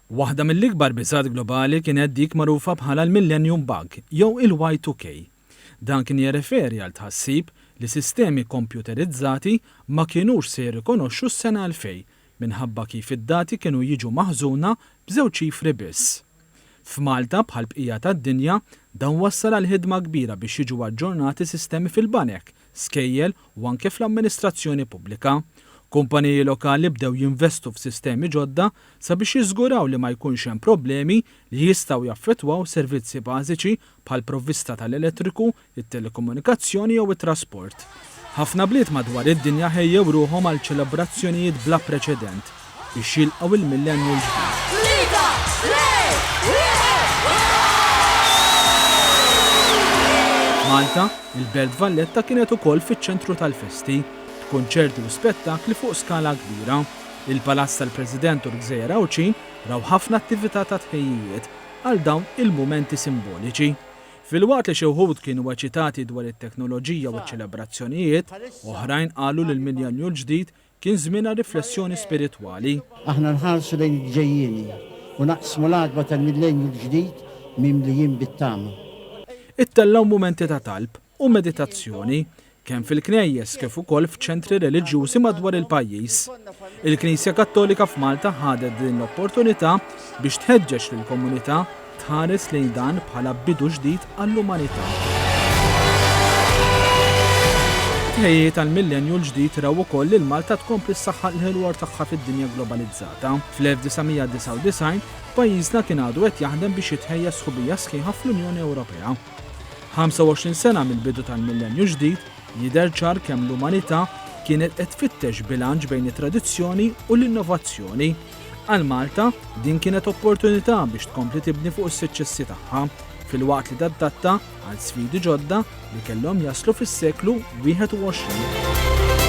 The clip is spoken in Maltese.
Waħda mill-ikbar biżgħat globali kienet dik magħrufa bħala l-Millennium Bug jew il-Y2K. Dan kien jirreferi għal tħassib li sistemi kompjuterizzati ma kienux se jirrikonoxxu s-sena 2000 minħabba kif id-dati kienu jiġu maħżuna b'żewġ ċifri biss. F'Malta bħal bqija tad-dinja dan wassal għal ħidma kbira biex jiġu aġġornati sistemi fil-banek, skejjel u anke fl-amministrazzjoni pubblika. Kumpaniji lokali bdew jinvestu f'sistemi ġodda sabiex jiżguraw li ma jkunx hemm problemi li jistgħu jaffettwaw servizzi bażiċi bħal provvista tal-elettriku, it-telekomunikazzjoni jew it-trasport. Ħafna bliet madwar id-dinja ħejjew ruhom għal ċelebrazzjonijiet bla preċedent biex jilqgħu il-millenju l-ġdid. Malta, il-Belt Valletta kienet ukoll fiċ-ċentru tal-festi, konċerti u spettakli fuq skala kbira. Il-Palazz tal-President u l-Gżejjer Ewċin raw ħafna attività ta' tħejjijiet għal dawn il-mumenti simboliċi. Fil-waqt li xi wħud kienu eċitati dwar it-teknoloġija u ċ-ċelebrazzjonijiet, oħrajn qalu li l-millenju l-ġdid kien żmien riflessjoni spiritwali. Aħna nħarsu lejn il-ġejjieni u naqsmu l-għadba tal-millenju l-ġdid mimlijin bit-tama. Ittellaw mumenti ta' talb u meditazzjoni kemm fil-knejjes kif ukoll f'ċentri reliġjużi madwar il-pajjiż. Il-Knisja Kattolika f'Malta ħadet din l-opportunità biex tħeġġeġ lill-komunità tħares lejn dan bħala bidu ġdid għall-umanità. Tħejjiet tal-millenju l-ġdid raw ukoll li Malta tkompli s-saħħa l-ħelwar tagħha fid-dinja globalizzata. Fl-1999 pajjiżna kien għadu qed jaħdem biex jitħejja sħubija sħiħa fl-Unjoni Ewropea. 25 sena mill-bidu tal-millenju ġdid jidher ċar kemm l-umanità kienet qed tfittex bilanċ bejn it-tradizzjoni u l-innovazzjoni. Għal Malta din kienet opportunità biex tkompli tibni fuq is-suċċessi tagħha fil-waqt li tadatta għal sfidi ġodda li kellhom jaslu fis-seklu 21.